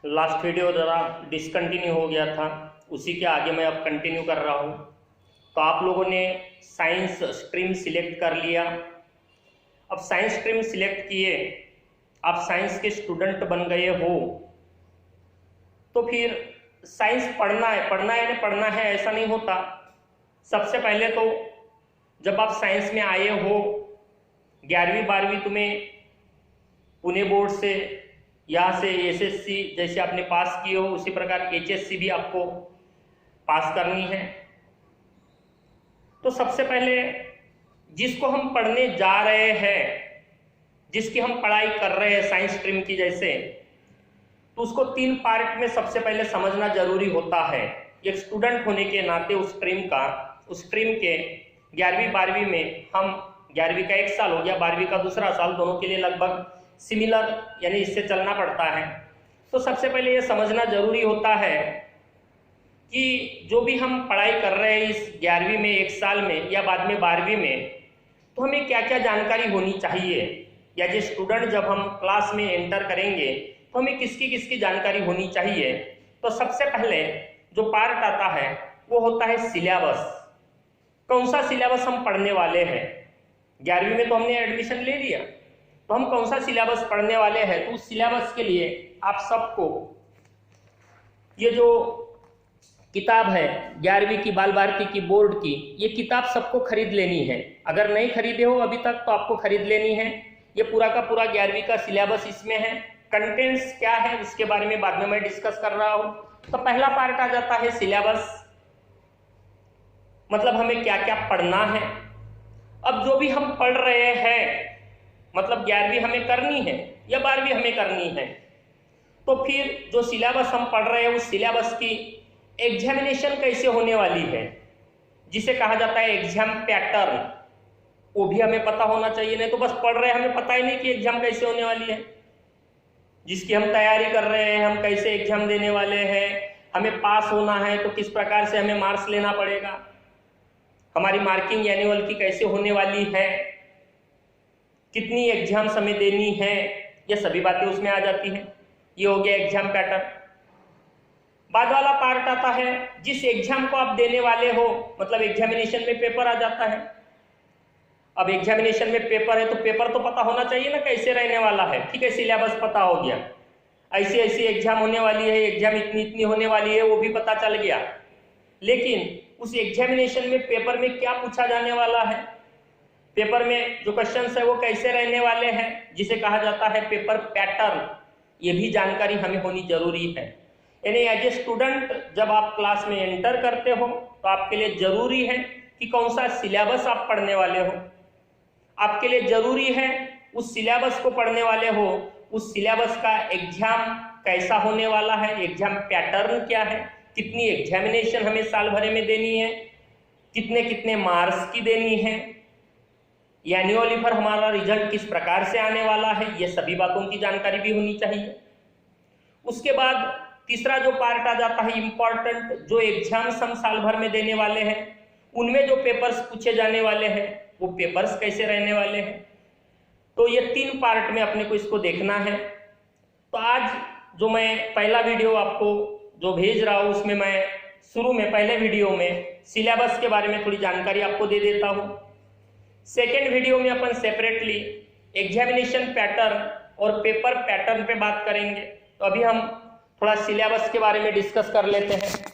Last video ज़रा discontinue हो गया था, उसी के आगे मैं अब कंटिन्यू कर रहा हूँ। तो आप लोगों ने साइंस स्ट्रीम सिलेक्ट कर लिया। अब साइंस स्ट्रीम सिलेक्ट किए, आप साइंस के स्टूडेंट बन गए हो, तो फिर साइंस पढ़ना है यानी पढ़ना है ऐसा नहीं होता। सबसे पहले तो जब आप साइंस में आए हो, 11वीं 12वीं तुम्हें पुणे बोर्ड से यहाँ से एसएससी जैसे आपने पास किए हो, उसी प्रकार एचएससी भी आपको पास करनी है। तो सबसे पहले जिसको हम पढ़ने जा रहे हैं, जिसकी हम पढ़ाई कर रहे हैं साइंस स्ट्रीम की जैसे, तो उसको 3 पार्ट में सबसे पहले समझना जरूरी होता है। एक स्टूडेंट होने के नाते उस स्ट्रीम के 11वीं 12वीं में, हम 11वीं का 1 साल हो गया, 12वीं का दूसरा साल, दोनों के लिए लगभग सिमिलर यानी इससे चलना पड़ता है। तो सबसे पहले ये समझना जरूरी होता है कि जो भी हम पढ़ाई कर रहे हैं इस 11वीं में 1 साल में या बाद में 12वीं में, तो हमें क्या क्या जानकारी होनी चाहिए, या जो स्टूडेंट जब हम क्लास में एंटर करेंगे तो हमें किसकी किसकी जानकारी होनी चाहिए। तो सबसे पहले जो पार्ट आता है वो होता है सिलेबस। कौन सा सिलेबस हम पढ़ने वाले हैं। 11वीं में तो हमने एडमिशन ले लिया, तो हम कौन सा सिलेबस पढ़ने वाले हैं। तो उस सिलेबस के लिए आप सबको ये जो किताब है 11वीं की बाल भारती की बोर्ड की, ये किताब सबको खरीद लेनी है। अगर नहीं खरीदे हो अभी तक तो आपको खरीद लेनी है। ये पूरा का पूरा 11वीं का सिलेबस इसमें है। कंटेंट्स क्या है उसके बारे में बाद में मैं डिस्कस कर रहा हूं। तो पहला पार्ट आ जाता है सिलेबस, मतलब हमें क्या क्या पढ़ना है। अब जो भी हम पढ़ रहे हैं, मतलब 11वीं हमें करनी है या 12वीं हमें करनी है, तो फिर जो सिलेबस हम पढ़ रहे हैं उस सिलेबस की एग्जामिनेशन कैसे होने वाली है, जिसे कहा जाता है एग्जाम पैटर्न, वो भी हमें पता होना चाहिए। नहीं तो बस पढ़ रहे हैं, हमें पता ही नहीं कि एग्जाम कैसे होने वाली है, जिसकी हम तैयारी कर रहे हैं, हम कैसे एग्जाम देने वाले हैं, हमें पास होना है तो किस प्रकार से हमें मार्क्स लेना पड़ेगा, हमारी मार्किंग एनुअल की कैसे होने वाली है, कितनी एग्जाम्स हमें देनी है, ये सभी बातें उसमें आ जाती हैं। ये हो गया एग्जाम पैटर्न। बाद वाला पार्ट आता है जिस एग्जाम को आप देने वाले हो, मतलब एग्जामिनेशन में पेपर आ जाता है। अब एग्जामिनेशन में पेपर है तो पेपर तो पता होना चाहिए ना कैसे रहने वाला है। ठीक है, सिलेबस पता हो गया, ऐसी ऐसी एग्जाम होने वाली है, एग्जाम इतनी इतनी होने वाली है, वो भी पता चल गया। लेकिन उस एग्जामिनेशन में पेपर में क्या पूछा जाने वाला है, पेपर में जो क्वेश्चंस है वो कैसे रहने वाले हैं, जिसे कहा जाता है पेपर पैटर्न, ये भी जानकारी हमें होनी जरूरी है। यानी एज ए स्टूडेंट जब आप क्लास में एंटर करते हो तो आपके लिए जरूरी है कि कौन सा सिलेबस आप पढ़ने वाले हो। आपके लिए जरूरी है उस सिलेबस को पढ़ने वाले हो, उस सिलेबस का एग्जाम कैसा होने वाला है, एग्जाम पैटर्न क्या है, कितनी एग्जामिनेशन हमें साल भर में देनी है, कितने कितने मार्क्स की देनी है, एनुअली पर हमारा रिजल्ट किस प्रकार से आने वाला है, ये सभी बातों की जानकारी भी होनी चाहिए। उसके बाद तीसरा जो पार्ट आ जाता है इंपॉर्टेंट, जो एग्जाम्स हम साल भर में देने वाले हैं, उनमें जो पेपर्स पूछे जाने वाले हैं वो पेपर्स कैसे रहने वाले हैं। तो ये 3 पार्ट में अपने को इसको देखना है। तो आज जो मैं पहला वीडियो आपको जो भेज रहा हूँ उसमें मैं शुरू में पहले वीडियो में सिलेबस के बारे में थोड़ी जानकारी आपको दे देता हूँ। सेकेंड वीडियो में अपन सेपरेटली एग्जामिनेशन पैटर्न और पेपर पैटर्न पे बात करेंगे। तो अभी हम थोड़ा सिलेबस के बारे में डिस्कस कर लेते हैं।